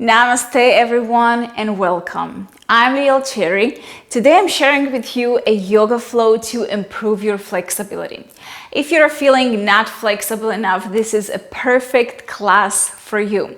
Namaste everyone and welcome. I'm Liel Cheri. Today I'm sharing with you a yoga flow to improve your flexibility. If you're feeling not flexible enough, this is a perfect class for you.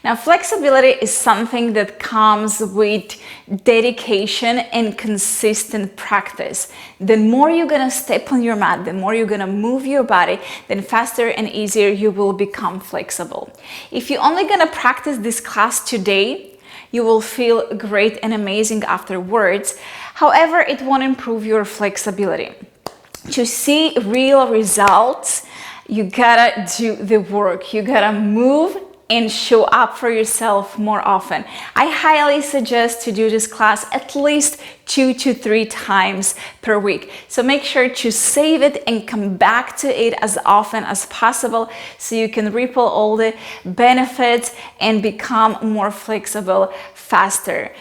Now, flexibility is something that comes with dedication and consistent practice. The more you're gonna step on your mat, the more you're gonna move your body, then faster and easier you will become flexible. If you're only gonna practice this class today, you will feel great and amazing afterwards. However, it won't improve your flexibility. To see real results, you gotta do the work. You gotta move and show up for yourself more often. I highly suggest to do this class at least 2 to 3 times per week. So make sure to save it and come back to it as often as possible so you can reap all the benefits and become more flexible faster.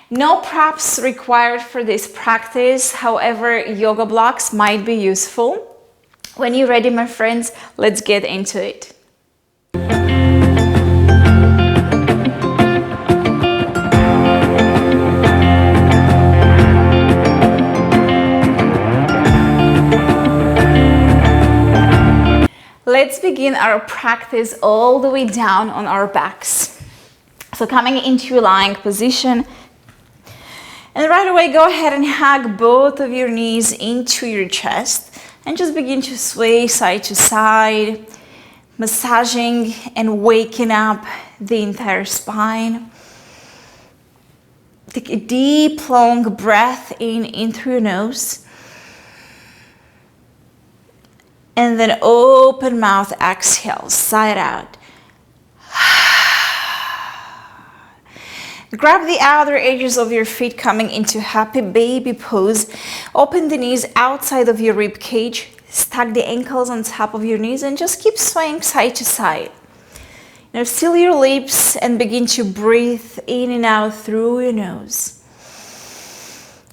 No props required for this practice. However, yoga blocks might be useful. When you're ready, my friends, let's get into it. Let's begin our practice all the way down on our backs. So coming into a lying position, and right away go ahead and hug both of your knees into your chest and just begin to sway side to side, massaging and waking up the entire spine. Take a deep, long breath in through your nose. And then open mouth, exhale, side out. Grab the outer edges of your feet coming into happy baby pose. Open the knees outside of your rib cage. Stack the ankles on top of your knees and just keep swaying side to side. Now seal your lips and begin to breathe in and out through your nose.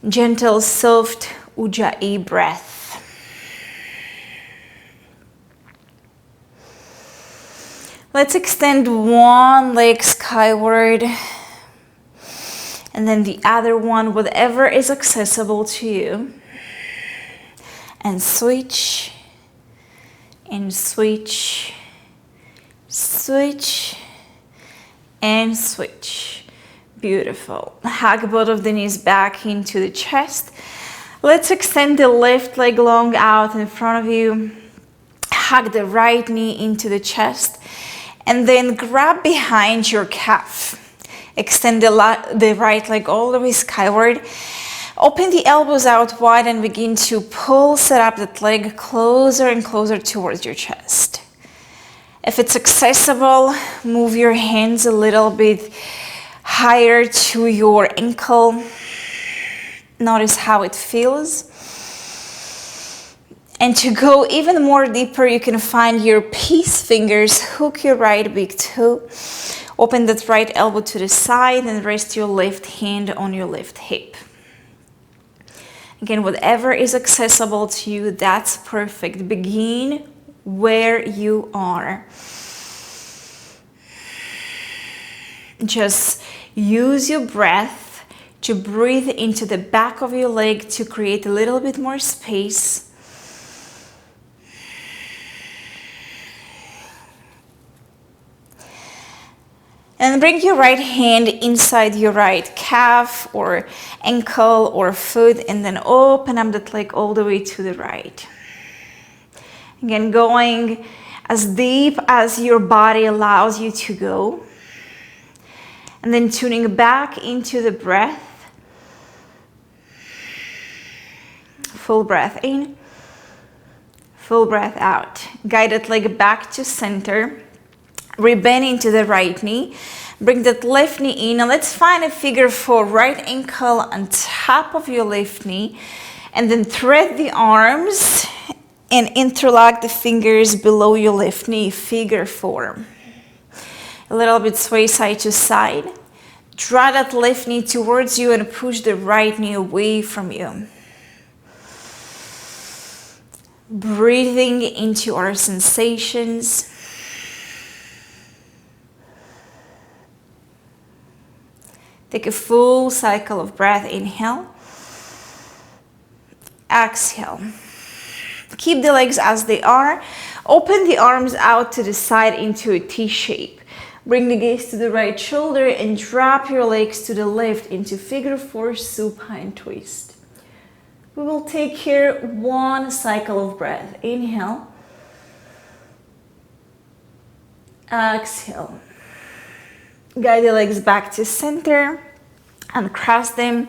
Gentle, soft Ujjayi breath. Let's extend one leg skyward and then the other one, whatever is accessible to you. And switch, and switch, switch, and switch. Beautiful. Hug both of the knees back into the chest. Let's extend the left leg long out in front of you. Hug the right knee into the chest. And then grab behind your calf. Extend the right leg all the way skyward. Open the elbows out wide and begin to set up that leg closer and closer towards your chest. If it's accessible, move your hands a little bit higher to your ankle. Notice how it feels. And to go even more deeper, you can find your peace fingers, hook your right big toe, open that right elbow to the side and rest your left hand on your left hip. Again, whatever is accessible to you, that's perfect. Begin where you are. Just use your breath to breathe into the back of your leg to create a little bit more space. And bring your right hand inside your right calf or ankle or foot and then open up that leg all the way to the right. Again, going as deep as your body allows you to go. And then tuning back into the breath. Full breath in, full breath out. Guide that leg back to center. Rebend into the right knee. Bring that left knee in. Now let's find a figure 4. Right ankle on top of your left knee. And then thread the arms and interlock the fingers below your left knee. Figure 4. A little bit sway side to side. Draw that left knee towards you and push the right knee away from you. Breathing into our sensations. Take a full cycle of breath. Inhale. Exhale. Keep the legs as they are. Open the arms out to the side into a T shape. Bring the gaze to the right shoulder and drop your legs to the left into figure 4 supine twist. We will take here one cycle of breath. Inhale. Exhale. Guide the legs back to center and cross them.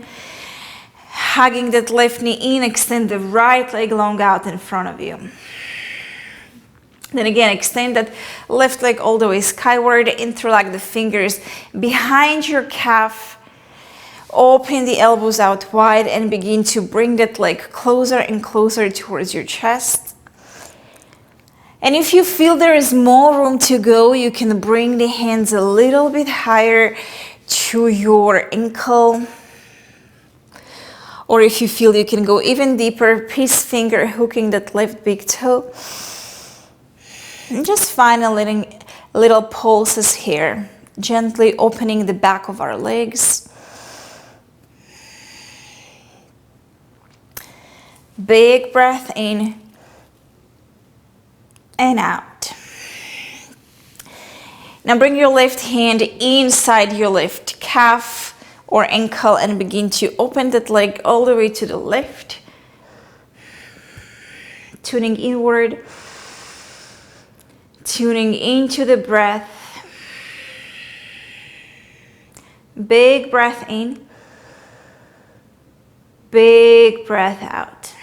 Hugging that left knee in, extend the right leg long out in front of you. Then again, extend that left leg all the way skyward, interlock the fingers behind your calf, open the elbows out wide and begin to bring that leg closer and closer towards your chest. And if you feel there is more room to go, you can bring the hands a little bit higher to your ankle. Or if you feel you can go even deeper, peace finger hooking that left big toe. And just find little pulses here, gently opening the back of our legs. Big breath in and out. Now bring your left hand inside your left calf or ankle and begin to open that leg all the way to the left. Tuning inward, tuning into the breath. Big breath in, big breath out.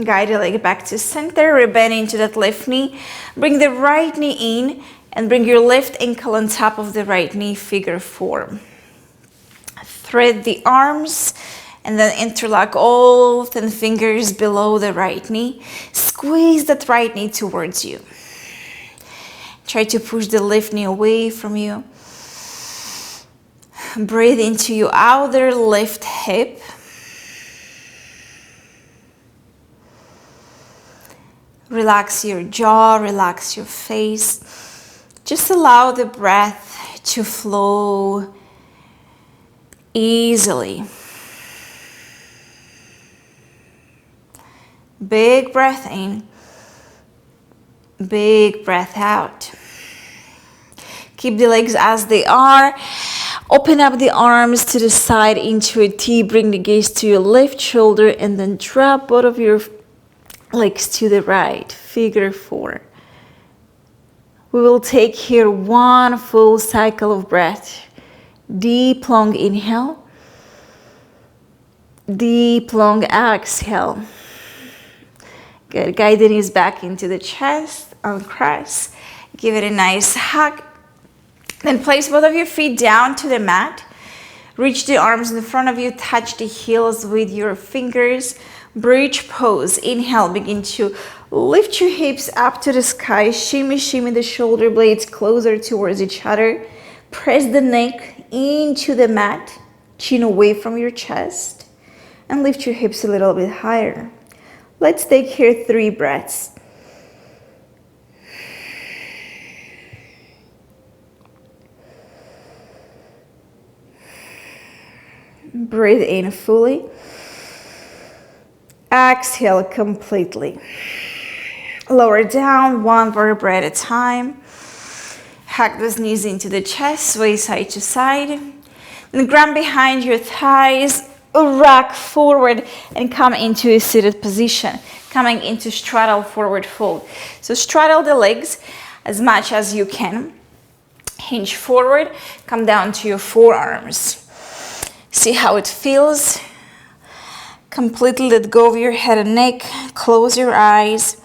Guide the leg back to center, rebend into that left knee. Bring the right knee in and bring your left ankle on top of the right knee, figure 4. Thread the arms and then interlock all 10 fingers below the right knee. Squeeze that right knee towards you. Try to push the left knee away from you. Breathe into your outer left hip. Relax your jaw, relax your face. Just allow the breath to flow easily. Big breath in, big breath out. Keep the legs as they are. Open up the arms to the side into a T. Bring the gaze to your left shoulder and then drop both of your legs to the right, figure 4. We will take here one full cycle of breath. Deep long inhale, deep long exhale. Good. Guide the knees back into the chest, uncross. Give it a nice hug. Then place both of your feet down to the mat. Reach the arms in front of you, touch the heels with your fingers. Bridge pose. Inhale, begin to lift your hips up to the sky. Shimmy, shimmy the shoulder blades closer towards each other. Press the neck into the mat, chin away from your chest, and lift your hips a little bit higher. Let's take here 3 breaths. Breathe in fully. Exhale completely. Lower down, one vertebra at a time. Hug those knees into the chest, sway side to side. Then grab behind your thighs, rock forward and come into a seated position, coming into straddle forward fold. So straddle the legs as much as you can. Hinge forward, come down to your forearms. See how it feels. Completely let go of your head and neck. Close your eyes.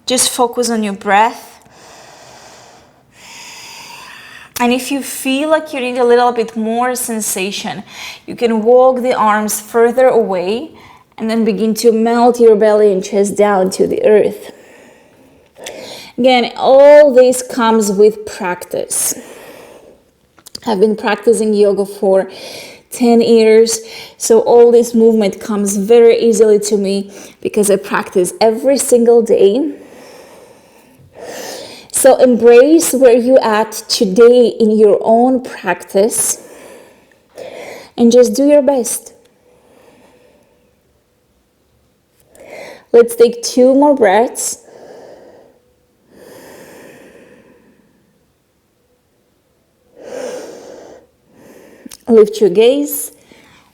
Just focus on your breath. And if you feel like you need a little bit more sensation, you can walk the arms further away and then begin to melt your belly and chest down to the earth. Again, all this comes with practice. I've been practicing yoga for 10 years, so all this movement comes very easily to me because I practice every single day. So embrace where you're at today in your own practice. and just do your best. Let's take 2 more breaths. Lift your gaze.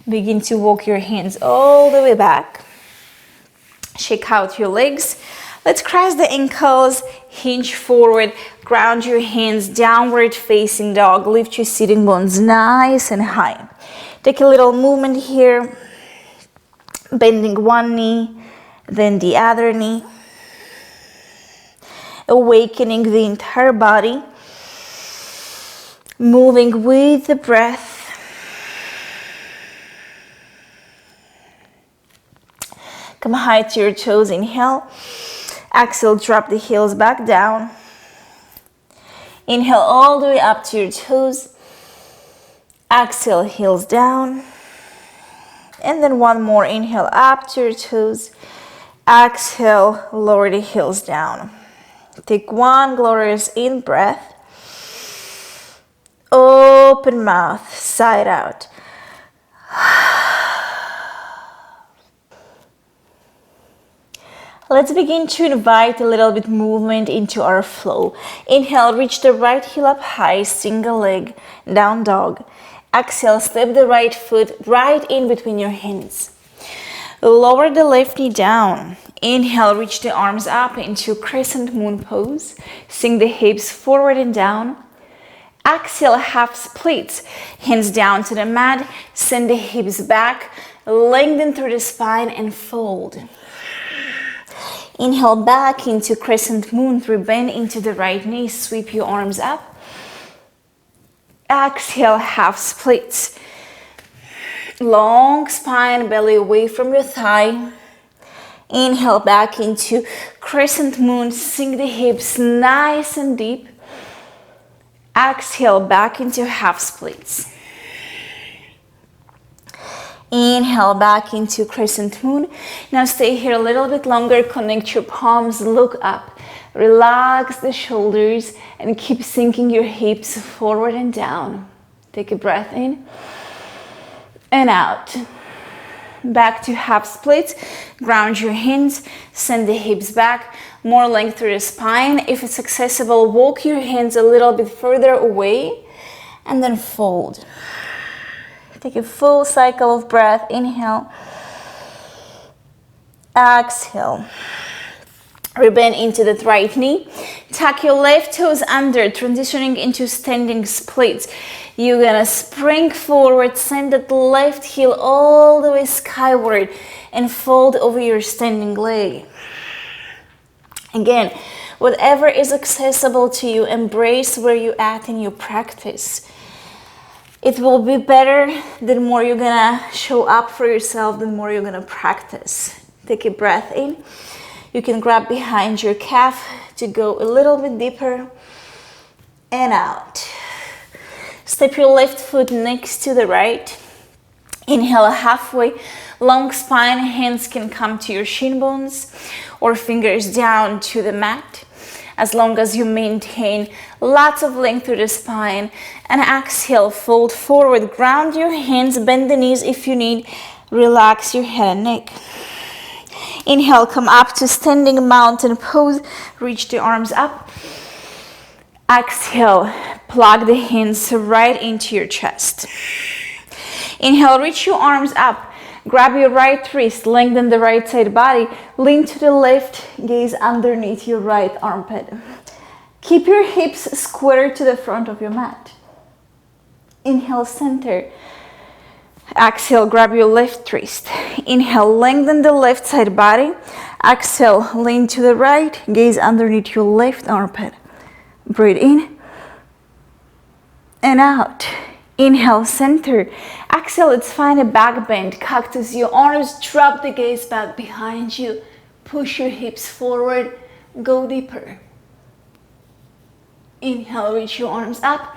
Begin to walk your hands all the way back. Shake out your legs. Let's cross the ankles, hinge forward, ground your hands, downward facing dog. Lift your sitting bones nice and high. Take a little movement here, bending one knee, then the other knee. Awakening the entire body, moving with the breath. Come high to your toes, inhale. Exhale, drop the heels back down. Inhale all the way up to your toes. Exhale, heels down. And then one more, inhale up to your toes. Exhale, lower the heels down. Take one glorious in breath. Open mouth, side out. Let's begin to invite a little bit movement into our flow. Inhale, reach the right heel up high, single leg, down dog. Exhale, step the right foot right in between your hands. Lower the left knee down. Inhale, reach the arms up into crescent moon pose. Sink the hips forward and down. Exhale, half splits. Hands down to the mat. Send the hips back. Lengthen through the spine and fold. Inhale back into crescent moon through bend into the right knee. Sweep your arms up. Exhale, half splits. Long spine, belly away from your thigh. Inhale back into crescent moon. Sink the hips nice and deep. Exhale back into half splits. Inhale back into crescent moon. Now stay here a little bit longer. Connect your palms, look up. Relax the shoulders and keep sinking your hips forward and down. Take a breath in and out. Back to half splits. Ground your hands, send the hips back. More length through the spine. If it's accessible, walk your hands a little bit further away and then fold. Take a full cycle of breath. Inhale. Exhale. Rebend into the right knee. Tuck your left toes under, transitioning into standing splits. You're gonna spring forward, send that left heel all the way skyward and fold over your standing leg. Again, whatever is accessible to you, embrace where you're at in your practice. It will be better the more you're gonna show up for yourself, the more you're gonna practice. Take a breath in. You can grab behind your calf to go a little bit deeper and out. Step your left foot next to the right. Inhale halfway, long spine, hands can come to your shin bones or fingers down to the mat. As long as you maintain lots of length through the spine. And exhale, fold forward, ground your hands, bend the knees if you need, relax your head and neck. Inhale, come up to standing mountain pose, reach the arms up. Exhale, plug the hands right into your chest. Inhale, reach your arms up. Grab your right wrist, lengthen the right side body, lean to the left, gaze underneath your right armpit. Keep your hips square to the front of your mat. Inhale, center. Exhale, grab your left wrist. Inhale, lengthen the left side body. Exhale, lean to the right, gaze underneath your left armpit. Breathe in and out. Inhale, center. Exhale, let's find a back bend. Cactus, your arms, drop the gaze back behind you. Push your hips forward, go deeper. Inhale, reach your arms up.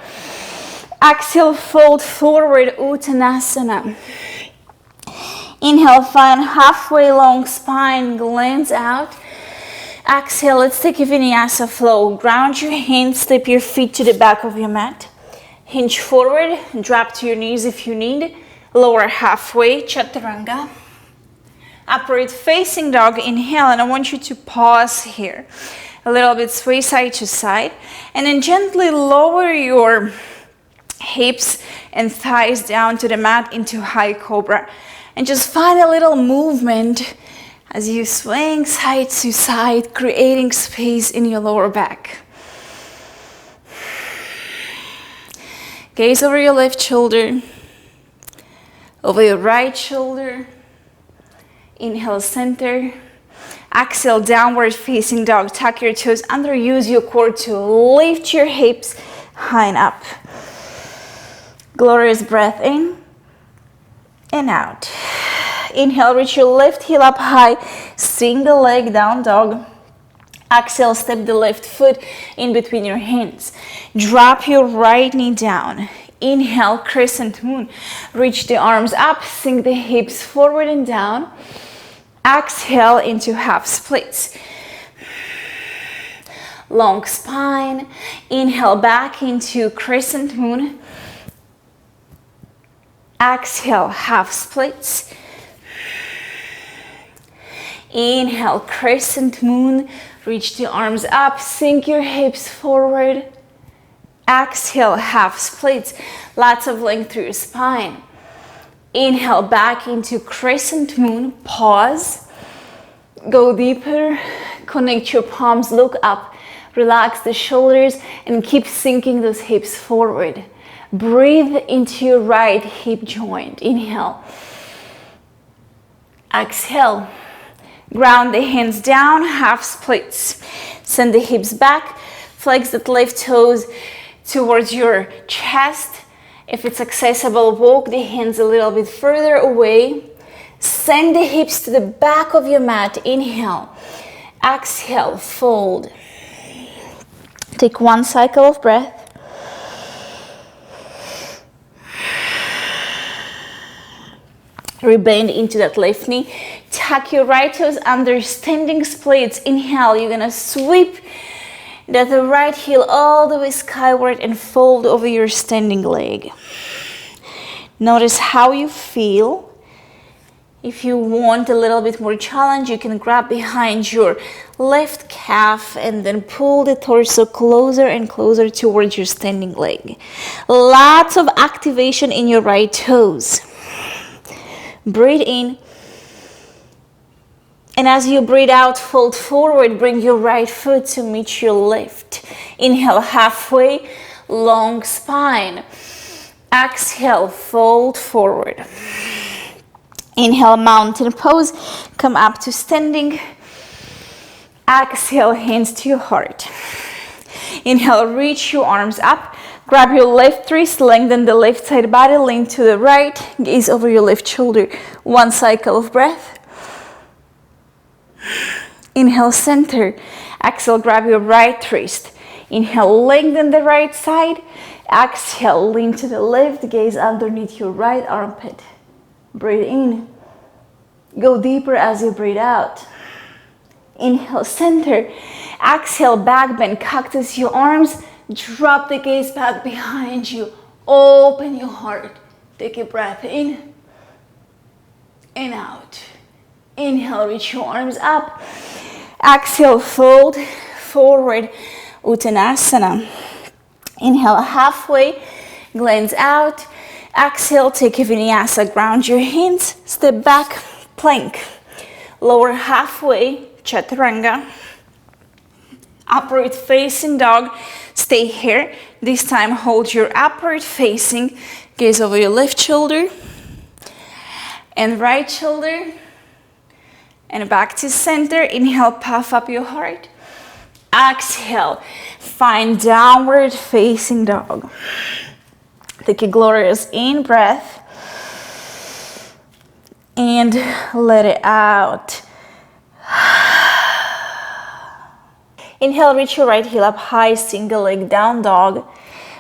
Exhale, fold forward, Uttanasana. Inhale, find halfway long spine, glance out. Exhale, let's take a vinyasa flow. Ground your hands, step your feet to the back of your mat. Hinge forward, drop to your knees if you need. Lower halfway, chaturanga. Upright facing dog, inhale, and I want you to pause here. A little bit sway side to side, and then gently lower your hips and thighs down to the mat into high cobra. And just find a little movement as you swing side to side, creating space in your lower back. Gaze over your left shoulder, over your right shoulder. Inhale, center. Exhale, downward facing dog. Tuck your toes under. Use your core to lift your hips high and up. Glorious breath in and out. Inhale, reach your left heel up high. Single leg down dog. Exhale, step the left foot in between your hands. Drop your right knee down. Inhale, crescent moon. Reach the arms up. Sink the hips forward and down. Exhale into half splits. Long spine. Inhale back into crescent moon. Exhale, half splits. Inhale, crescent moon. Reach the arms up. Sink your hips forward. Exhale, half splits. Lots of length through your spine. Inhale back into crescent moon. Pause. Go deeper. Connect your palms. Look up. Relax the shoulders and keep sinking those hips forward. Breathe into your right hip joint. Inhale. Exhale. Ground the hands down. Half splits. Send the hips back. Flex the left toes towards your chest. If it's accessible, walk the hands a little bit further away. Send the hips to the back of your mat. Inhale. Exhale, fold. Take one cycle of breath. Rebend into that left knee. Tuck your right toes under, standing splits. Inhale, you're gonna sweep that the right heel all the way skyward and fold over your standing leg. Notice how you feel. If you want a little bit more challenge, you can grab behind your left calf and then pull the torso closer and closer towards your standing leg. Lots of activation in your right toes. Breathe in. And as you breathe out, fold forward. Bring your right foot to meet your left. Inhale, halfway, long spine. Exhale, fold forward. Inhale, mountain pose. Come up to standing. Exhale, hands to your heart. Inhale, reach your arms up. Grab your left wrist, lengthen the left side body, lean to the right. Gaze over your left shoulder. One cycle of breath. Inhale, center. Exhale, grab your right wrist. Inhale, lengthen the right side. Exhale, lean to the left. Gaze underneath your right armpit. Breathe in. Go deeper as you breathe out. Inhale, center. Exhale, back bend, cactus your arms. Drop the gaze back behind you. Open your heart. Take a breath in and out. Inhale, reach your arms up. Exhale, fold forward, Uttanasana. Inhale, halfway, glance out. Exhale, take a vinyasa, ground your hands, step back, plank. Lower halfway, chaturanga. Upward facing dog, stay here. This time hold your upward facing, gaze over your left shoulder and right shoulder. And back to center. Inhale, puff up your heart. Exhale, find downward facing dog. Take a glorious in breath and let it out. Inhale, reach your right heel up high, single leg down dog.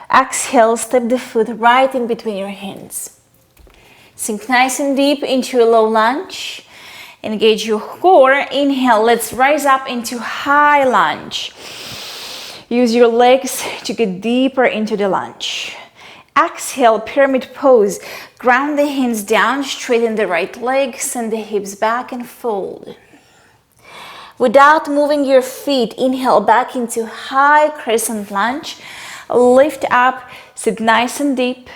Exhale, step the foot right in between your hands. Sink nice and deep into your low lunge. Engage your core. Inhale, let's rise up into high lunge. Use your legs to get deeper into the lunge. Exhale, pyramid pose. Ground the hands down, straighten the right leg, send the hips back and fold. Without moving your feet, inhale back into high crescent lunge. Lift up, sit nice and deep.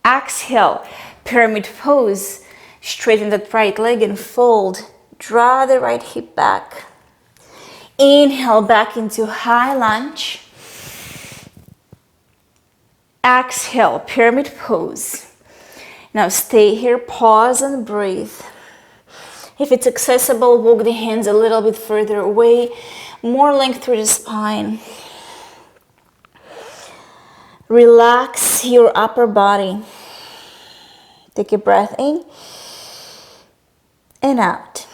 Exhale, pyramid pose. Straighten that right leg and fold. Draw the right hip back. Inhale back into high lunge. Exhale, pyramid pose. Now stay here, pause and breathe. If it's accessible, walk the hands a little bit further away, more length through the spine. Relax your upper body. Take a breath in and out.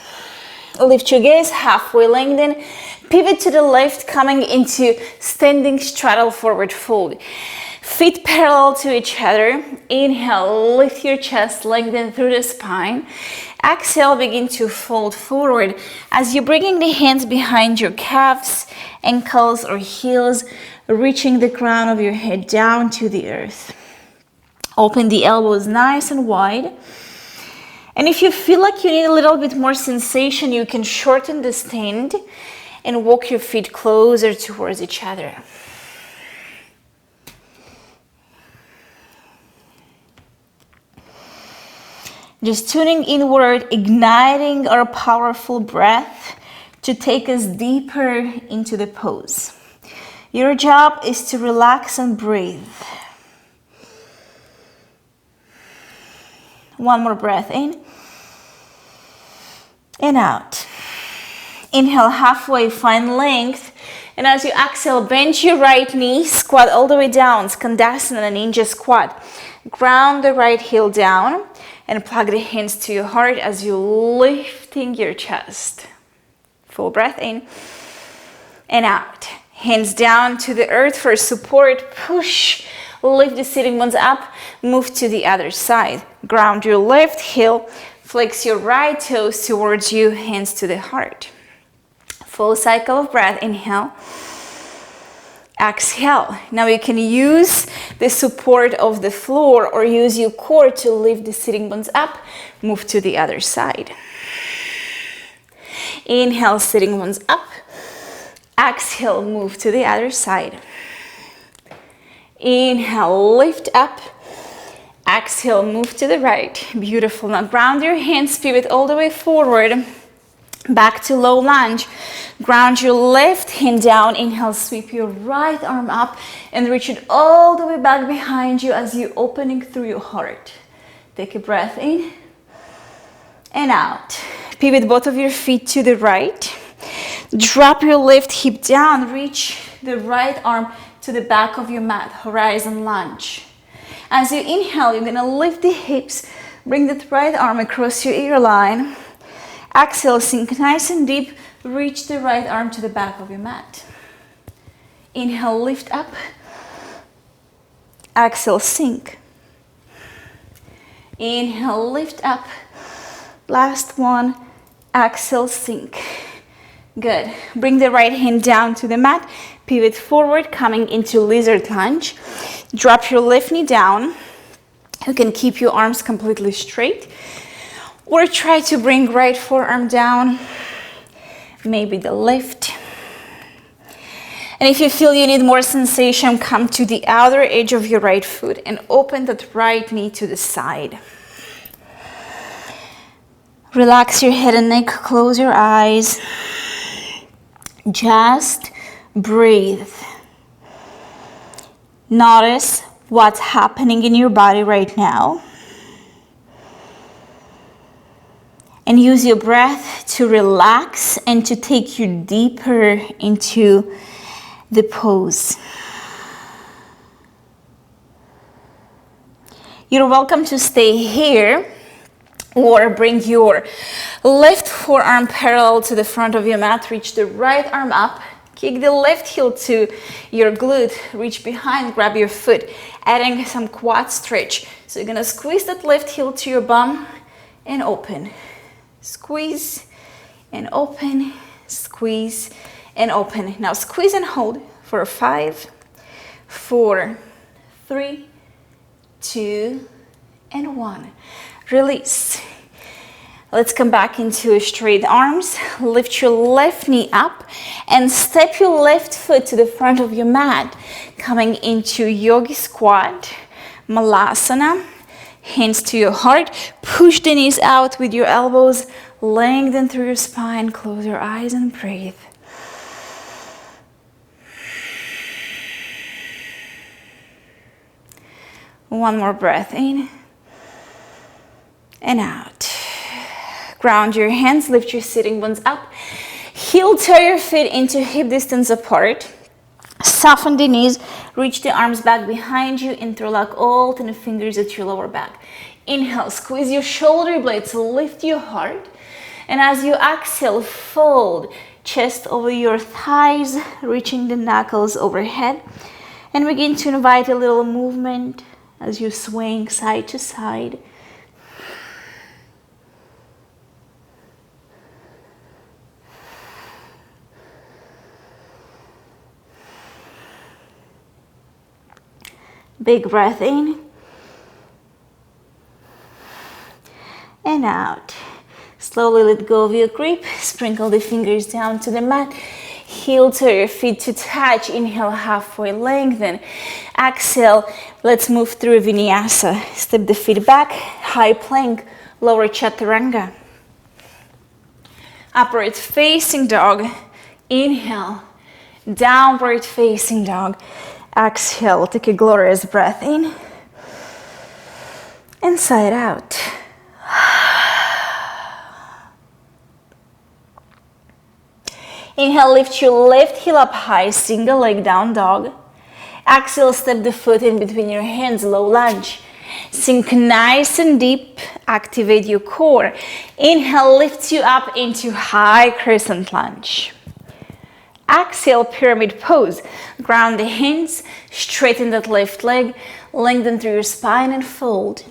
Lift your gaze, halfway lengthen. Pivot to the left, coming into standing straddle forward fold. Feet parallel to each other. Inhale, lift your chest, lengthen through the spine. Exhale, begin to fold forward as you're bringing the hands behind your calves, ankles or heels, reaching the crown of your head down to the earth. Open the elbows nice and wide. And if you feel like you need a little bit more sensation, you can shorten the stand and walk your feet closer towards each other. Just tuning inward, igniting our powerful breath to take us deeper into the pose. Your job is to relax and breathe. One more breath in and out. Inhale halfway, find length. And as you exhale, bend your right knee, squat all the way down, Skandasana, ninja squat. Ground the right heel down and plug the hands to your heart as you're lifting your chest. Full breath in and out. Hands down to the earth for support. Push, lift the sitting bones up, move to the other side. Ground your left heel, flex your right toes towards you, hands to the heart. Full cycle of breath, inhale. Exhale. Now you can use the support of the floor or use your core to lift the sitting bones up, move to the other side. Inhale, sitting bones up. Exhale, move to the other side. Inhale, lift up. Exhale, move to the right. Beautiful. Now ground your hands, pivot all the way forward. Back to low lunge. Ground your left hand down. Inhale, sweep your right arm up and reach it all the way back behind you as you're opening through your heart. Take a breath in and out. Pivot both of your feet to the right. Drop your left hip down. Reach the right arm to the back of your mat. Horizon lunge. As you inhale, you're gonna lift the hips. Bring that right arm across your ear line. Exhale, sink nice and deep. Reach the right arm to the back of your mat. Inhale, lift up. Exhale, sink. Inhale, lift up. Last one. Exhale, sink. Good. Bring the right hand down to the mat. Pivot forward, coming into lizard lunge. Drop your left knee down. You can keep your arms completely straight. Or try to bring right forearm down, maybe the left. And if you feel you need more sensation, come to the outer edge of your right foot and open that right knee to the side. Relax your head and neck, close your eyes. Just breathe. Notice what's happening in your body right now. And use your breath to relax and to take you deeper into the pose. You're welcome to stay here or bring your left forearm parallel to the front of your mat. Reach the right arm up. Kick the left heel to your glute. Reach behind, grab your foot, adding some quad stretch. So you're gonna squeeze that left heel to your bum and open. Squeeze and open, squeeze and open. Now squeeze and hold for 5, 4, 3, 2, and 1. Release. Let's come back into straight arms. Lift your left knee up and step your left foot to the front of your mat, coming into yogi squat, malasana. Hands to your heart. Push the knees out with your elbows. Lengthen through your spine. Close your eyes and breathe. One more breath in and out. Ground your hands. Lift your sitting bones up. Heel toe your feet into hip distance apart. Soften the knees, reach the arms back behind you, interlock all 10 fingers at your lower back. Inhale, squeeze your shoulder blades, lift your heart. And as you exhale, fold chest over your thighs, reaching the knuckles overhead. And begin to invite a little movement as you swing side to side. Big breath in and out. Slowly let go of your grip. Sprinkle the fingers down to the mat. Heel to your feet to touch. Inhale, halfway lengthen. Exhale, let's move through vinyasa. Step the feet back, high plank, lower chaturanga. Upward facing dog. Inhale, downward facing dog. Exhale, take a glorious breath in and sigh it out. Inhale, lift your left heel up high, single leg down dog. Exhale, step the foot in between your hands, low lunge. Sink nice and deep, activate your core. Inhale, lifts you up into high crescent lunge. Exhale, pyramid pose. Ground the hands, straighten that left leg, lengthen through your spine and fold.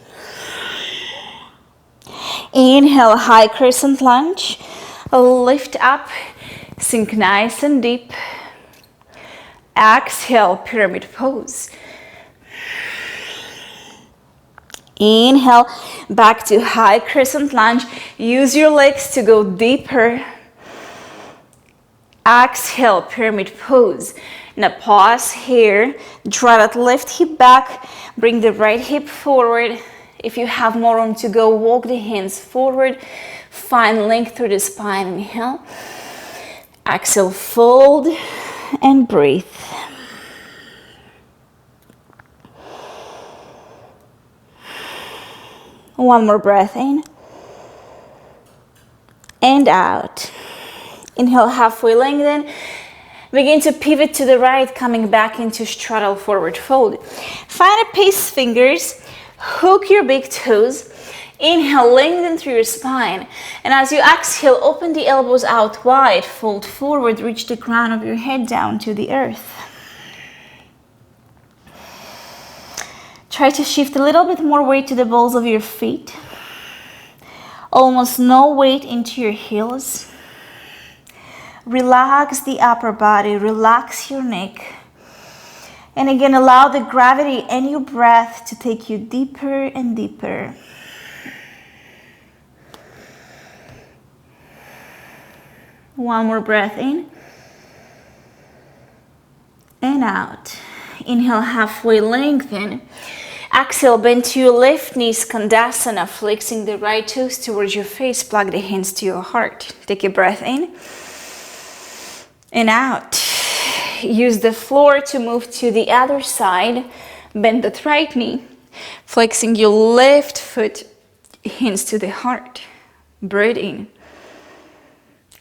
Inhale, high crescent lunge. Lift up, sink nice and deep. Exhale, pyramid pose. Inhale, back to high crescent lunge. Use your legs to go deeper. Exhale, pyramid pose. Now pause here. Draw that left hip back. Bring the right hip forward. If you have more room to go, walk the hands forward. Find length through the spine. Inhale. Exhale, fold and breathe. One more breath in and out. Inhale, halfway lengthen. Begin to pivot to the right, coming back into straddle forward fold. Find a pace fingers, hook your big toes. Inhale, lengthen through your spine. And as you exhale, open the elbows out wide, fold forward, reach the crown of your head down to the earth. Try to shift a little bit more weight to the balls of your feet. Almost no weight into your heels. Relax the upper body, relax your neck. And again, allow the gravity and your breath to take you deeper and deeper. One more breath in and out. Inhale, halfway lengthen. Exhale, bend to your left knee, skandasana, flexing the right toes towards your face. Plug the hands to your heart. Take a breath in and out. Use the floor to move to the other side. Bend that right knee, flexing your left foot, hands to the heart. Breathe in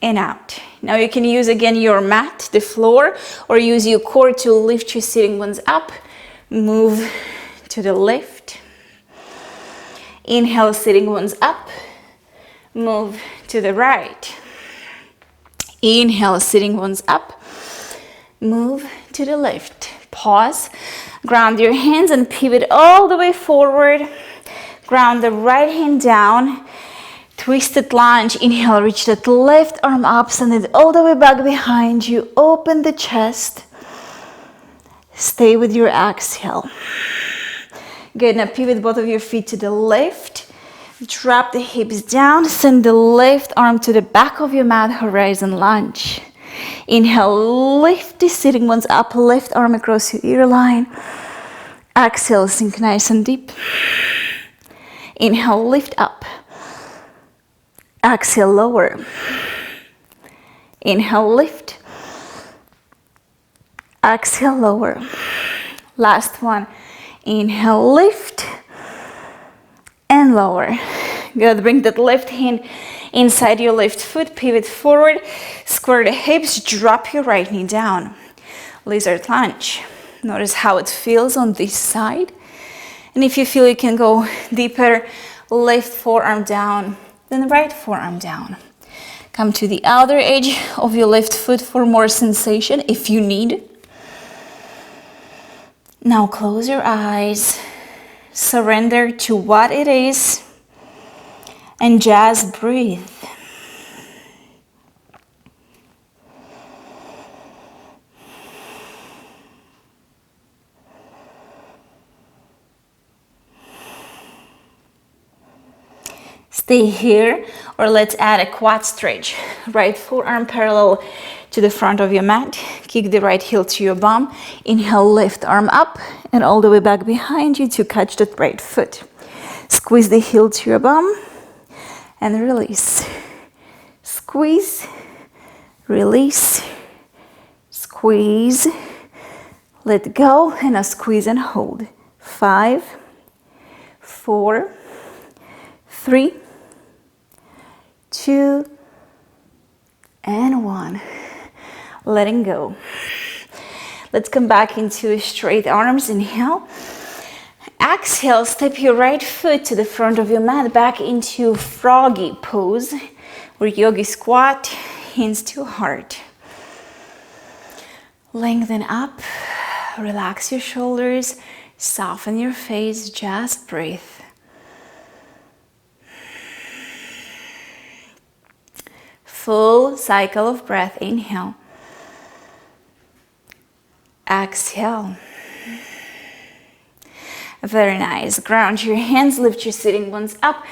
and out. Now you can use again your mat, the floor, or use your core to lift your sitting bones up. Move to the left. Inhale, sitting bones up. Move to the right. Inhale, sitting bones up. Move to the left. Pause. Ground your hands and pivot all the way forward. Ground the right hand down. Twisted lunge. Inhale, reach that left arm up. Send it all the way back behind you. Open the chest. Stay with your exhale. Good, now pivot both of your feet to the left. Drop the hips down. Send the left arm to the back of your mat, horizon lunge. Inhale, lift the sitting bones up, left arm across your ear line. Exhale, sink nice and deep. Inhale, lift up. Exhale, lower. Inhale, lift. Exhale, lower. Last one. Inhale, lift. And lower. Good, bring that left hand inside your left foot, pivot forward, square the hips, drop your right knee down. Lizard lunge. Notice how it feels on this side. And if you feel you can go deeper, left forearm down, then right forearm down. Come to the outer edge of your left foot for more sensation if you need. Now close your eyes. Surrender to what it is and just breathe. Stay here, or let's add a quad stretch. Right forearm parallel to the front of your mat. Kick the right heel to your bum. Inhale, left arm up and all the way back behind you to catch that right foot. Squeeze the heel to your bum and release. Squeeze, release, squeeze, let go, and now squeeze and hold. 5, 4, 3, 2, and 1. Letting go. Let's come back into straight arms. Inhale. Exhale, step your right foot to the front of your mat, back into froggy pose, or yogi squat, hands to heart. Lengthen up, relax your shoulders, soften your face, just breathe. Full cycle of breath. Inhale. Exhale. Very nice. Ground your hands, lift your sitting bones up.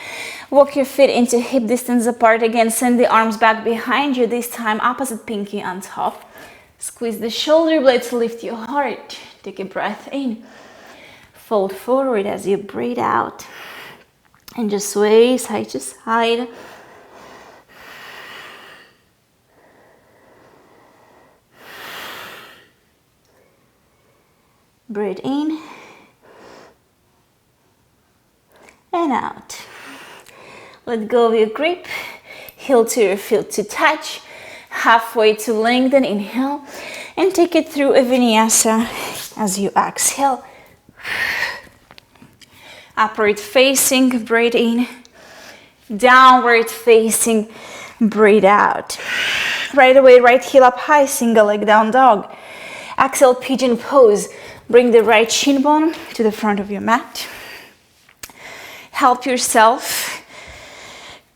Walk your feet into hip distance apart again. Send the arms back behind you, this time opposite pinky on top. Squeeze the shoulder blades, lift your heart. Take a breath in. Fold forward as you breathe out. And just sway side to side. Breathe in and out. Let go of your grip. Heel to your feet to touch. Halfway to lengthen. Inhale and take it through a vinyasa as you exhale. Upward facing, breathe in. Downward facing, breathe out. Right away, right heel up high, single leg down dog. Exhale, pigeon pose. Bring the right shin bone to the front of your mat. Help yourself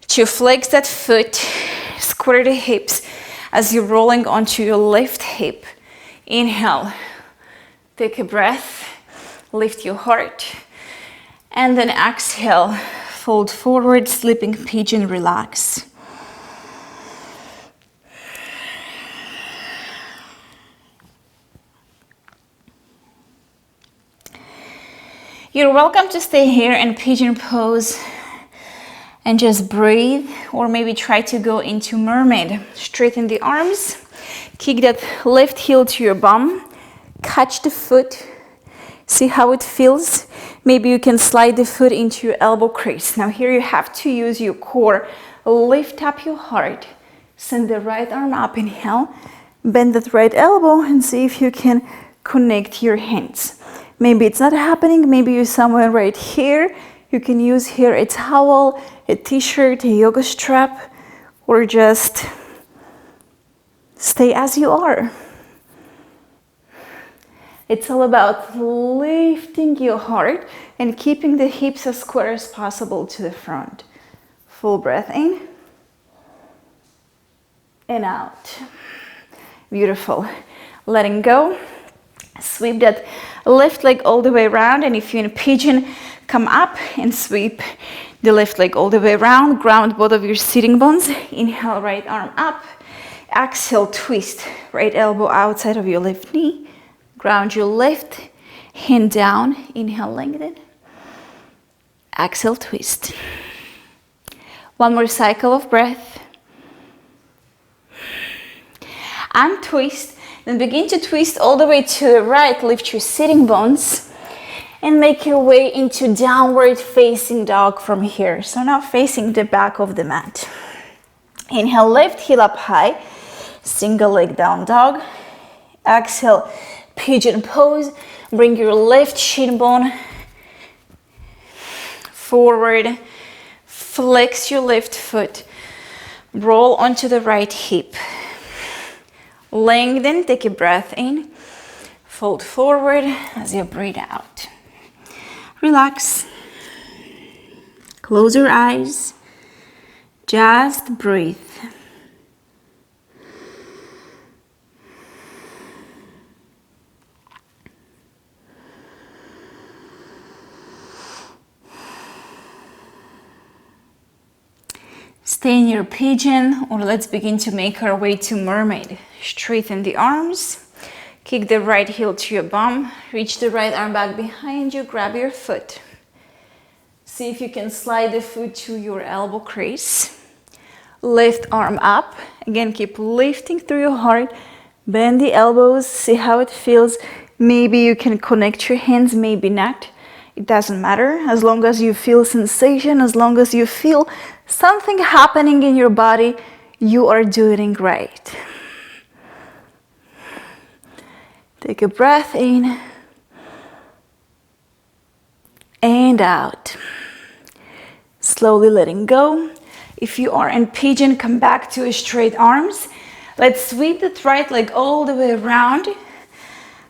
to flex that foot, square the hips as you're rolling onto your left hip. Inhale, take a breath, lift your heart, and then exhale, fold forward, sleeping pigeon, relax. You're welcome to stay here in pigeon pose and just breathe, or maybe try to go into mermaid. Straighten the arms, kick that left heel to your bum, catch the foot, see how it feels. Maybe you can slide the foot into your elbow crease. Now here you have to use your core. Lift up your heart, send the right arm up, inhale, bend that right elbow and see if you can connect your hands. Maybe it's not happening, maybe you're somewhere right here. You can use here a towel, a t-shirt, a yoga strap, or just stay as you are. It's all about lifting your heart and keeping the hips as square as possible to the front. Full breath in and out. Beautiful. Letting go. Sweep that left leg all the way around, and if you're in a pigeon, come up and sweep the left leg all the way around. Ground both of your sitting bones. Inhale, right arm up. Exhale, twist. Right elbow outside of your left knee. Ground your left hand down. Inhale, lengthen. Exhale, twist. One more cycle of breath. And twist. Then begin to twist all the way to the right. Lift your sitting bones and make your way into downward facing dog from here. So now facing the back of the mat. Inhale, left heel up high. Single leg down dog. Exhale, pigeon pose. Bring your left shin bone forward. Flex your left foot. Roll onto the right hip. Lengthen, take a breath in. Fold forward as you breathe out. Relax. Close your eyes. Just breathe. Stay in your pigeon, or let's begin to make our way to mermaid. Straighten the arms. Kick the right heel to your bum. Reach the right arm back behind you. Grab your foot. See if you can slide the foot to your elbow crease. Left arm up. Again, keep lifting through your heart. Bend the elbows. See how it feels. Maybe you can connect your hands, maybe not. It doesn't matter. As long as you feel sensation, as long as you feel something happening in your body, you are doing great. Take a breath in and out. Slowly letting go. If you are in pigeon, come back to straight arms. Let's sweep that right leg all the way around.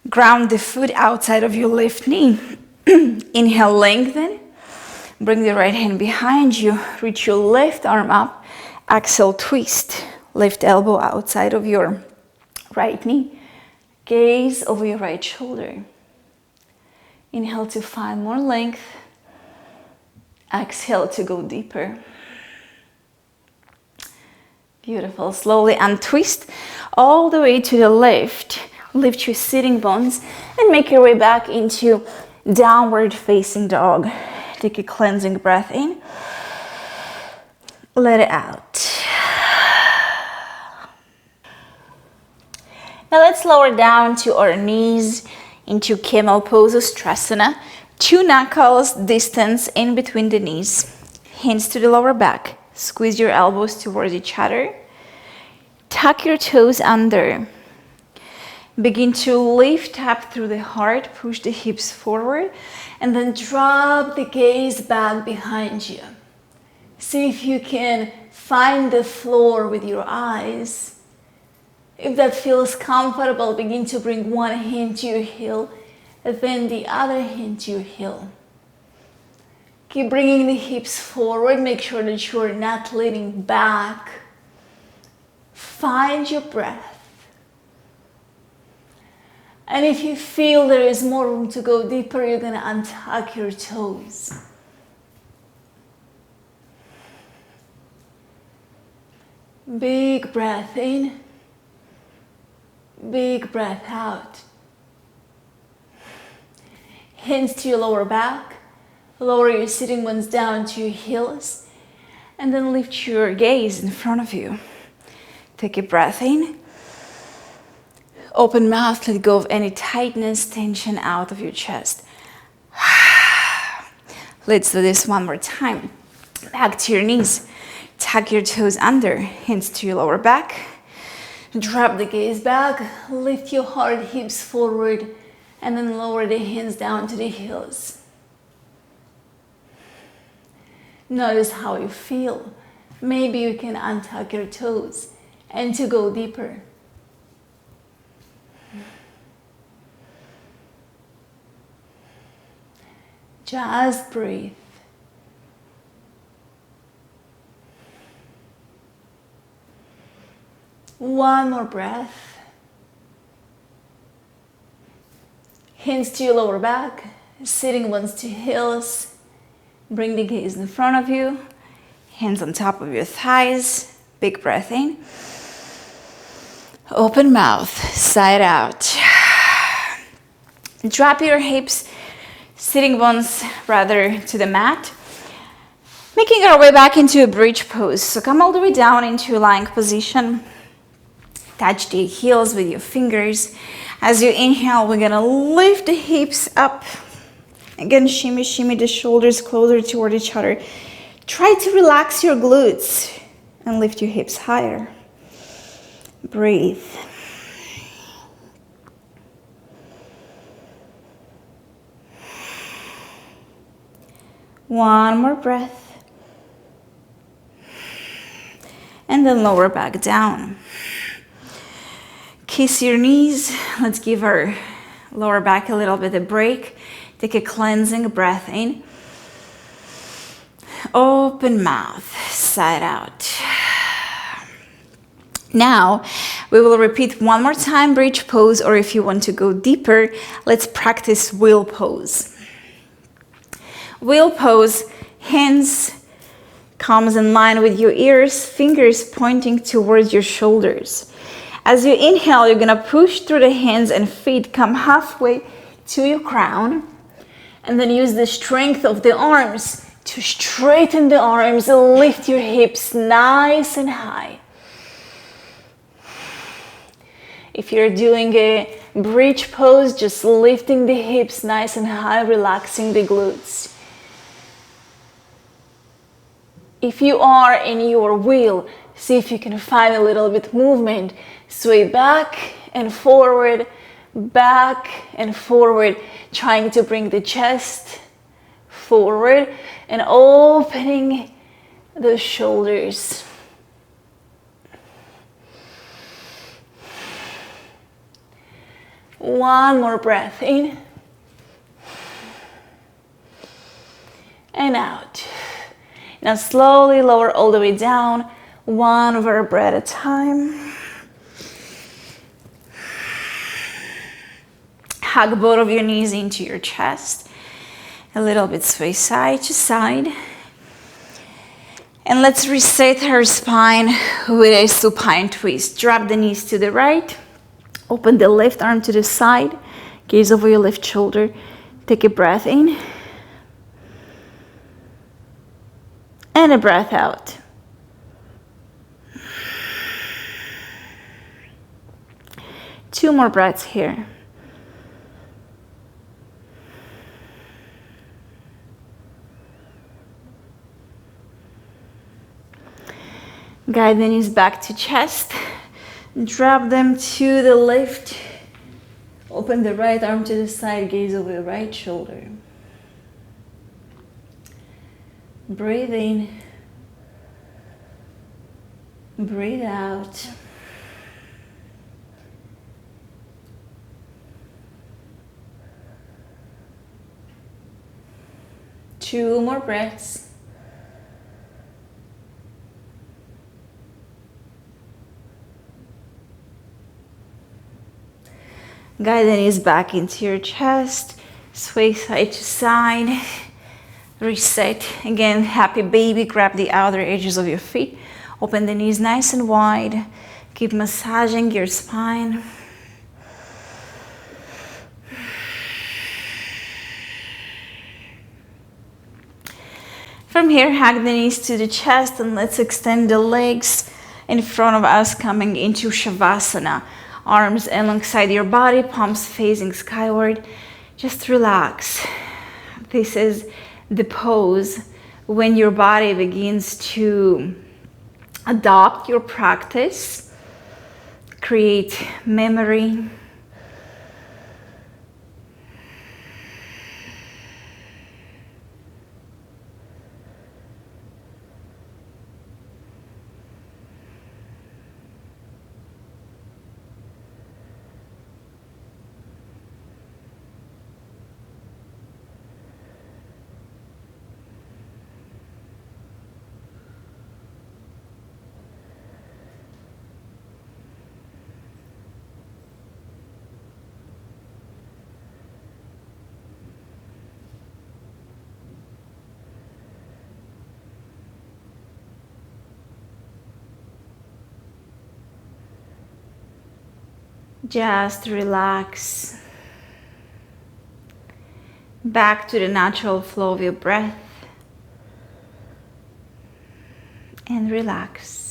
Ground the foot outside of your left knee. Inhale, lengthen. Bring the right hand behind you. Reach your left arm up. Exhale, twist. Left elbow outside of your right knee. Gaze over your right shoulder. Inhale to find more length. Exhale to go deeper. Beautiful. Slowly untwist all the way to the left. Lift your sitting bones and make your way back into downward facing dog. Take a cleansing breath in. Let it out. Now let's lower down to our knees into camel pose or Strasana. 2 knuckles distance in between the knees. Hands to the lower back. Squeeze your elbows towards each other. Tuck your toes under. Begin to lift up through the heart. Push the hips forward. And then drop the gaze back behind you. See if you can find the floor with your eyes. If that feels comfortable, begin to bring one hand to your heel, and then the other hand to your heel. Keep bringing the hips forward. Make sure that you're not leaning back. Find your breath. And if you feel there is more room to go deeper, you're going to untuck your toes. Big breath in. Big breath out. Hands to your lower back. Lower your sitting bones down to your heels. And then lift your gaze in front of you. Take a breath in. Open mouth, let go of any tightness, tension out of your chest. Let's do this one more time. Back to your knees. Tuck your toes under. Hands to your lower back. Drop the gaze back. Lift your heart, hips forward. And then lower the hands down to the heels. Notice how you feel. Maybe you can untuck your toes and to go deeper. Just breathe. One more breath. Hands to your lower back, sitting bones to heels. Bring the gaze in front of you. Hands on top of your thighs. Big breath in. Open mouth, side out. Drop your hips, sitting bones rather to the mat. Making our way back into a bridge pose. So come all the way down into a lying position. Touch the heels with your fingers. As you inhale, we're gonna lift the hips up. Again, shimmy, shimmy the shoulders closer toward each other. Try to relax your glutes and lift your hips higher. Breathe. One more breath. And then lower back down. Kiss your knees. Let's give our lower back a little bit of break. Take a cleansing breath in. Open mouth, side out. Now, we will repeat one more time bridge pose, or if you want to go deeper, let's practice wheel pose. Wheel pose, hands comes in line with your ears, fingers pointing towards your shoulders. As you inhale, you're gonna push through the hands and feet, come halfway to your crown, and then use the strength of the arms to straighten the arms and lift your hips nice and high. If you're doing a bridge pose, just lifting the hips nice and high, relaxing the glutes. If you are in your wheel, see if you can find a little bit movement. Sway back and forward, trying to bring the chest forward and opening the shoulders. One more breath in and out. Now slowly lower all the way down, one vertebra at a time. Hug both of your knees into your chest. A little bit sway side to side. And let's reset our spine with a supine twist. Drop the knees to the right. Open the left arm to the side. Gaze over your left shoulder. Take a breath in. And a breath out. Two more breaths here. Guide the knees back to chest. Drop them to the left. Open the right arm to the side. Gaze over your right shoulder. Breathe in. Breathe out. Two more breaths. Guide the knees back into your chest. Sway side to side. Reset. Again, happy baby. Grab the outer edges of your feet. Open the knees nice and wide. Keep massaging your spine. From here, hug the knees to the chest and let's extend the legs in front of us, coming into Shavasana. Arms alongside your body, palms facing skyward. Just relax. This is the pose when your body begins to adopt your practice, create memory. Just relax back to the natural flow of your breath and relax.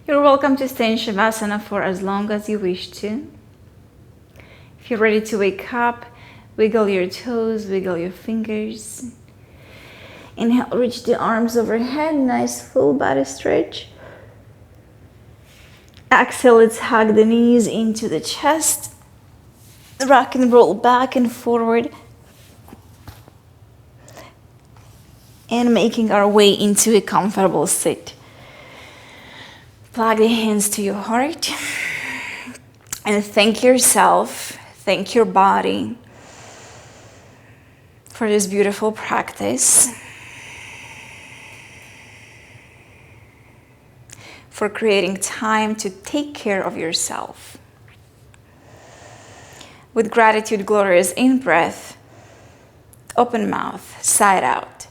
You're welcome to stay in Shavasana for as long as you wish to. If you're ready to wake up, wiggle your toes, wiggle your fingers. Inhale, reach the arms overhead, nice full body stretch. Exhale, let's hug the knees into the chest. Rock and roll back and forward. And making our way into a comfortable sit. Plug the hands to your heart and thank yourself, thank your body for this beautiful practice, for creating time to take care of yourself. With gratitude, glorious in breath, open mouth, side out.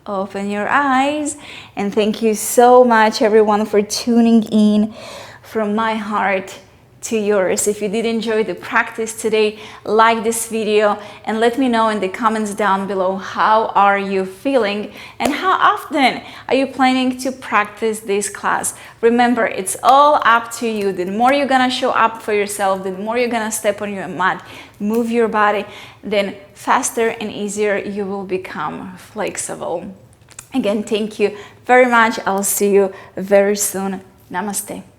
Open your eyes, and thank you so much everyone for tuning in from my heart to yours. If you did enjoy the practice today, like this video and let me know in the comments down below how are you feeling and how often are you planning to practice this class. Remember, it's all up to you. The more you're gonna show up for yourself, the more you're gonna step on your mat, move your body, then faster and easier you will become flexible. Again, thank you very much. I'll see you very soon. Namaste.